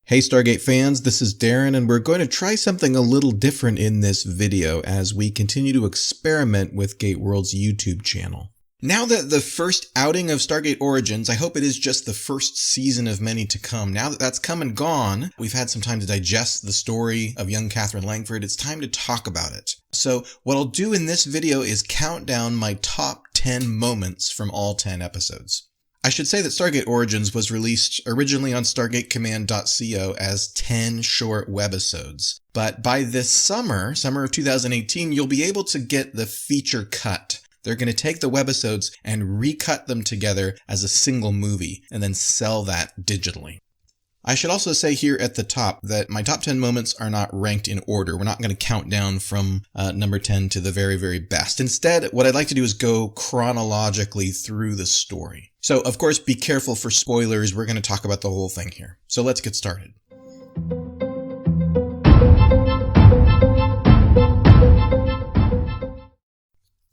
Hey Stargate fans, this is Darren, and we're going to try something a little different in this video as we continue to experiment with GateWorld's YouTube channel. Now that the first outing of Stargate Origins, I hope it is just the first season of many to come. Now that that's come and gone, we've had some time to digest the story of young Catherine Langford. It's time to talk about it. So what I'll do in this video is count down my top 10 moments from all 10 episodes. I should say that Stargate Origins was released originally on StargateCommand.co as 10 short webisodes. But by this summer of 2018, you'll be able to get the feature cut. They're going to take the webisodes and recut them together as a single movie and then sell that digitally. I should also say here at the top that my top 10 moments are not ranked in order. We're not going to count down from number 10 to the very, very best. Instead, what I'd like to do is go chronologically through the story. So, of course, be careful for spoilers. We're going to talk about the whole thing here. So let's get started.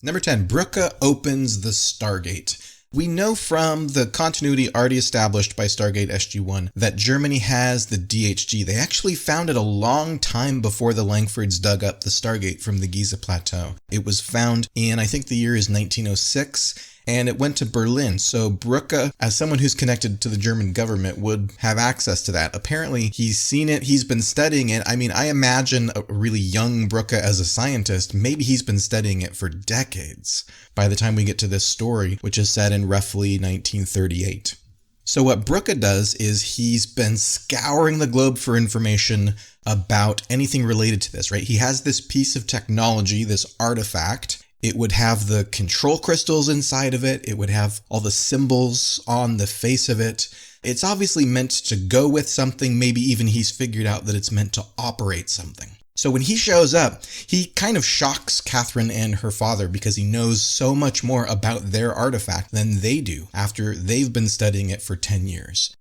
Number 10, Brooke opens the Stargate. We know from the continuity already established by Stargate SG-1 that Germany has the DHG. They actually found it a long time before the Langfords dug up the Stargate from the Giza Plateau. It was found in, I think the year is 1906, and it went to Berlin. So Brooke, as someone who's connected to the German government, would have access to that. Apparently, he's seen it, he's been studying it. I mean, I imagine a really young Brooke as a scientist, maybe he's been studying it for decades by the time we get to this story, which is set in roughly 1938. So what Brooke does is he's been scouring the globe for information about anything related to this, right? He has this piece of technology, this artifact. It would have the control crystals inside of it. It would have all the symbols on the face of it. It's obviously meant to go with something. Maybe even he's figured out that it's meant to operate something. So when he shows up, he kind of shocks Catherine and her father because he knows so much more about their artifact than they do after they've been studying it for 10 years.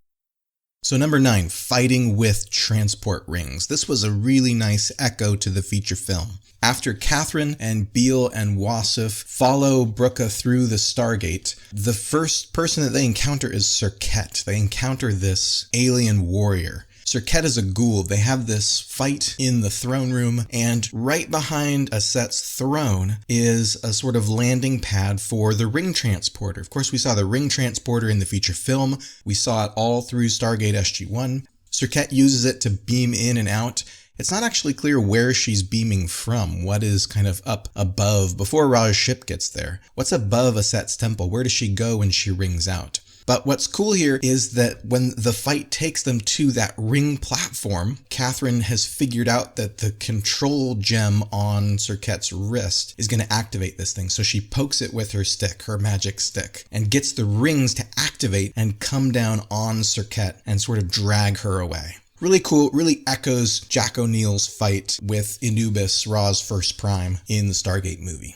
So number 9, fighting with transport rings. This was a really nice echo to the feature film. After Catherine and Beale and Wasif follow Brooke through the Stargate, the first person that they encounter is Serket. They encounter this alien warrior. Serket is a goa'uld. They have this fight in the throne room, and right behind Aset's throne is a sort of landing pad for the ring transporter. Of course, we saw the ring transporter in the feature film. We saw it all through Stargate SG-1. Serket uses it to beam in and out. It's not actually clear where she's beaming from, what is kind of up above before Ra's ship gets there. What's above Aset's temple? Where does she go when she rings out? But what's cool here is that when the fight takes them to that ring platform, Catherine has figured out that the control gem on Serket's wrist is going to activate this thing. So she pokes it with her stick, her magic stick, and gets the rings to activate and come down on Serket and sort of drag her away. Really cool, really echoes Jack O'Neill's fight with Anubis, Ra's first prime, in the Stargate movie.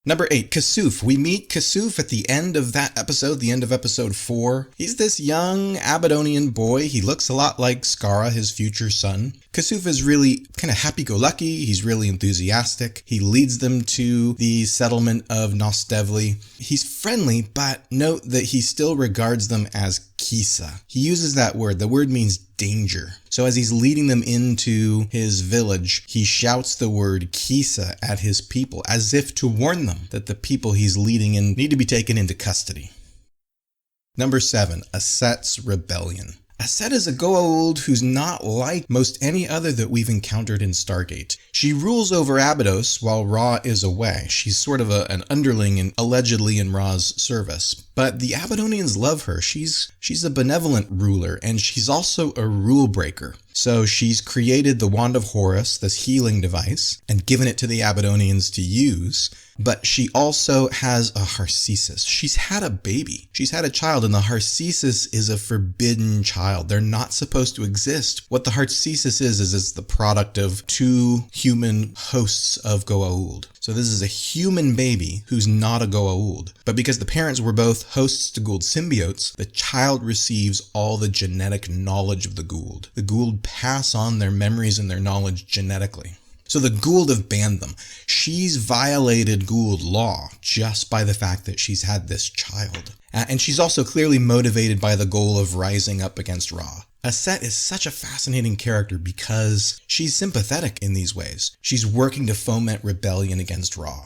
Number 8, Kasuf. We meet Kasuf at the end of that episode, the end of episode 4. He's this young Abydonian boy. He looks a lot like Skara, his future son. Kasuf is really kind of happy-go-lucky. He's really enthusiastic. He leads them to the settlement of Nostevli. He's friendly, but note that he still regards them as Kisa. He uses that word. The word means danger. So as he's leading them into his village, he shouts the word Kisa at his people, as if to warn them that the people he's leading in need to be taken into custody. Number 7, Aset's rebellion. Aset is a goa'uld who's not like most any other that we've encountered in Stargate. She rules over Abydos while Ra is away. She's sort of an underling and allegedly in Ra's service. But the Abydonians love her. She's a benevolent ruler, and she's also a rule breaker. So she's created the Wand of Horus, this healing device, and given it to the Abydonians to use. But she also has a Harcesis. She's had a baby. She's had a child, and the Harcesis is a forbidden child. They're not supposed to exist. What the Harcesis is the product of 2 human hosts of goa'uld. So this is a human baby who's not a goa'uld. But because the parents were both hosts to goa'uld symbiotes, the child receives all the genetic knowledge of the goa'uld. The goa'uld pass on their memories and their knowledge genetically. So the goa'uld have banned them. She's violated goa'uld law just by the fact that she's had this child. And she's also clearly motivated by the goal of rising up against Ra. Aset is such a fascinating character because she's sympathetic in these ways. She's working to foment rebellion against Ra.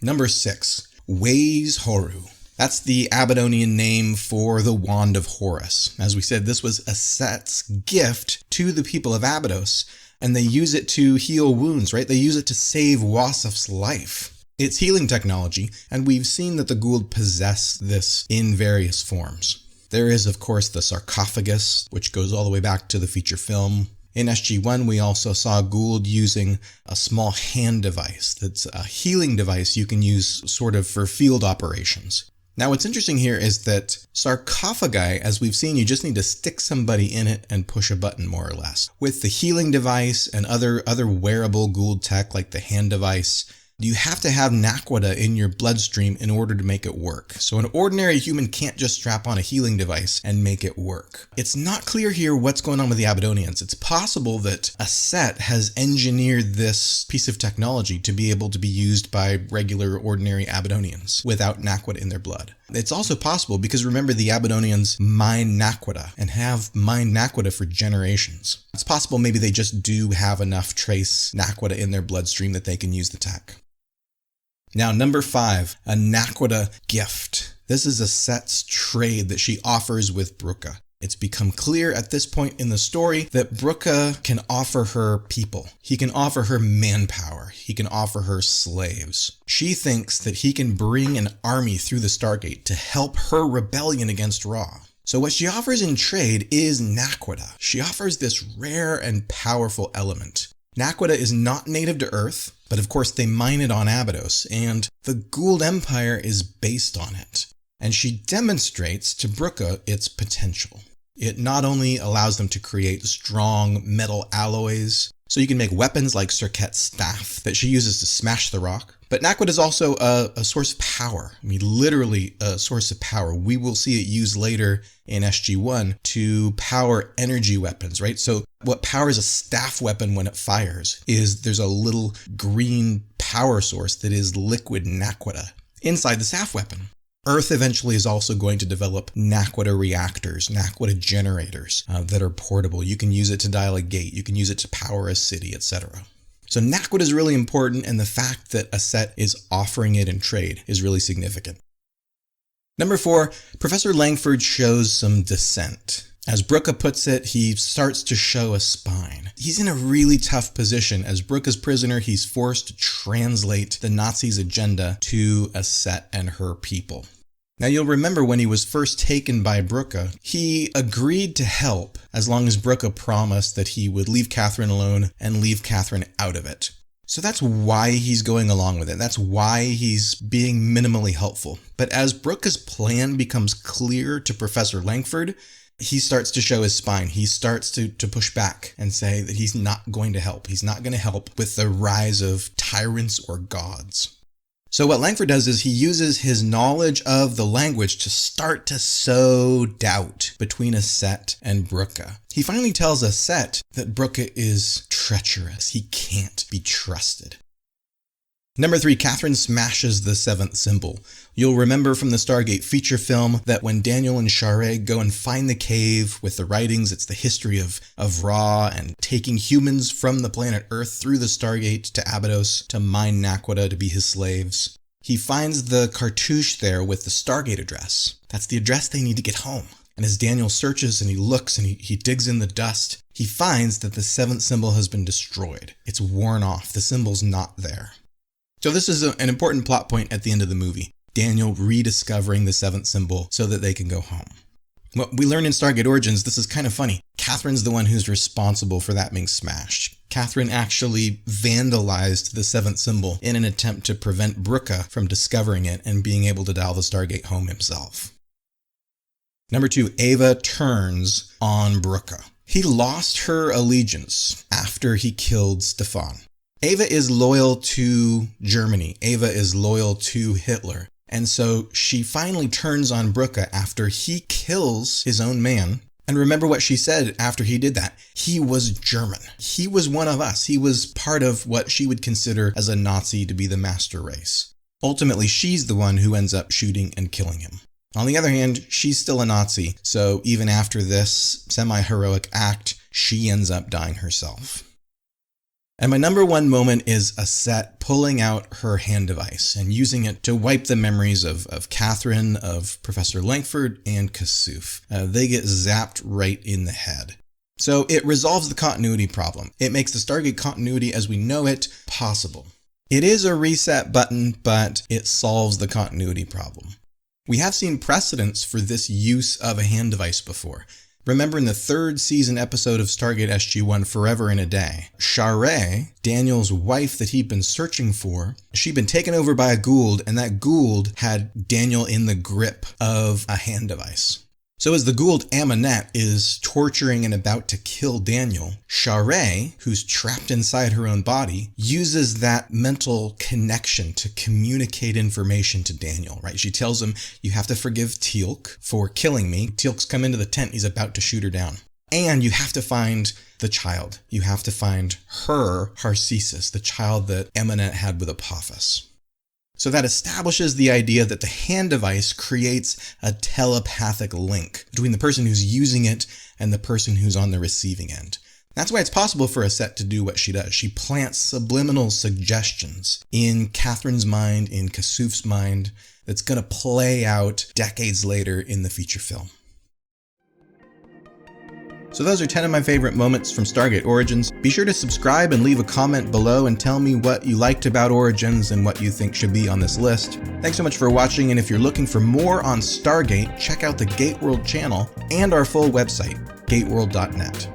Number 6, Ways Horu. That's the Abydonian name for the Wand of Horus. As we said, this was Aset's gift to the people of Abydos, and they use it to heal wounds, right? They use it to save Wasif's life. It's healing technology, and we've seen that the goa'uld possess this in various forms. There is, of course, the sarcophagus, which goes all the way back to the feature film. In SG-1, we also saw goa'uld using a small hand device that's a healing device you can use sort of for field operations. Now, what's interesting here is that sarcophagi, as we've seen, you just need to stick somebody in it and push a button, more or less. With the healing device and other wearable goa'uld tech like the hand device, you have to have naquadah in your bloodstream in order to make it work. So an ordinary human can't just strap on a healing device and make it work. It's not clear here what's going on with the Abydonians. It's possible that Aset has engineered this piece of technology to be able to be used by regular, ordinary Abydonians without naquadah in their blood. It's also possible because remember the Abydonians mine naquadah and have mined naquadah for generations. It's possible maybe they just do have enough trace naquadah in their bloodstream that they can use the tech. Now, number 5, a naquadah gift. This is Aset's trade that she offers with Brucha. It's become clear at this point in the story that Brucha can offer her people. He can offer her manpower. He can offer her slaves. She thinks that he can bring an army through the Stargate to help her rebellion against Ra. So what she offers in trade is naquadah. She offers this rare and powerful element. Naquadah is not native to Earth, but of course they mine it on Abydos, and the Goa'uld Empire is based on it. And she demonstrates to Brucha its potential. It not only allows them to create strong metal alloys, so you can make weapons like Serket's staff that she uses to smash the rock, but naquadah is also a source of power. I mean, literally a source of power. We will see it used later in SG-1 to power energy weapons, right? So what powers a staff weapon when it fires is there's a little green power source that is liquid naquadah inside the staff weapon. Earth eventually is also going to develop naquadah reactors, naquadah generators that are portable. You can use it to dial a gate, you can use it to power a city, etc. So naquadah is really important, and the fact that Aset is offering it in trade is really significant. Number 4, Professor Langford shows some dissent. As Brucha puts it, he starts to show a spine. He's in a really tough position. As Brucha's prisoner, he's forced to translate the Nazis' agenda to Aset and her people. Now you'll remember when he was first taken by Brucha, he agreed to help as long as Brucha promised that he would leave Catherine alone and leave Catherine out of it. So that's why he's going along with it. That's why he's being minimally helpful. But as Brucha's plan becomes clear to Professor Langford, he starts to show his spine. He starts to push back and say that he's not going to help. He's not going to help with the rise of tyrants or gods. So what Langford does is he uses his knowledge of the language to start to sow doubt between Aset and Brucha. He finally tells Aset that Brucha is treacherous. He can't be trusted. Number 3, Catherine smashes the seventh symbol. You'll remember from the Stargate feature film that when Daniel and Sha're go and find the cave with the writings, it's the history of Ra and taking humans from the planet Earth through the Stargate to Abydos to mine naquadah to be his slaves. He finds the cartouche there with the Stargate address. That's the address they need to get home. And as Daniel searches and he looks and he digs in the dust, he finds that the seventh symbol has been destroyed. It's worn off. The symbol's not there. So this is an important plot point at the end of the movie. Daniel rediscovering the seventh symbol so that they can go home. What we learn in Stargate Origins, this is kind of funny. Catherine's the one who's responsible for that being smashed. Catherine actually vandalized the seventh symbol in an attempt to prevent Brucha from discovering it and being able to dial the Stargate home himself. Number 2, Ava turns on Brucha. He lost her allegiance after he killed Stefan. Ava is loyal to Germany. Ava is loyal to Hitler. And so she finally turns on Brucha after he kills his own man. And remember what she said after he did that. He was German. He was one of us. He was part of what she would consider as a Nazi to be the master race. Ultimately, she's the one who ends up shooting and killing him. On the other hand, she's still a Nazi, so even after this semi-heroic act, she ends up dying herself. And my number one moment is a set pulling out her hand device and using it to wipe the memories of Catherine, of Professor Langford, and Kasuf. They get zapped right in the head. So it resolves the continuity problem. It makes the Stargate continuity as we know it possible. It is a reset button, but it solves the continuity problem. We have seen precedents for this use of a hand device before. Remember in the 3rd season episode of Stargate SG-1, Forever in a Day, Sharae, Daniel's wife that he'd been searching for, she'd been taken over by a goa'uld, and that goa'uld had Daniel in the grip of a hand device. So as the goa'uld Amonette is torturing and about to kill Daniel, Sharae, who's trapped inside her own body, uses that mental connection to communicate information to Daniel, right? She tells him, you have to forgive Teal'c for killing me. Teal'c's come into the tent, he's about to shoot her down. And you have to find the child. You have to find her Harcesis, the child that Amonette had with Apophis. So that establishes the idea that the hand device creates a telepathic link between the person who's using it and the person who's on the receiving end. That's why it's possible for a set to do what she does. She plants subliminal suggestions in Catherine's mind, in Kasuf's mind, that's going to play out decades later in the feature film. So those are 10 of my favorite moments from Stargate Origins. Be sure to subscribe and leave a comment below and tell me what you liked about Origins and what you think should be on this list. Thanks so much for watching, and if you're looking for more on Stargate, check out the GateWorld channel and our full website, gateworld.net.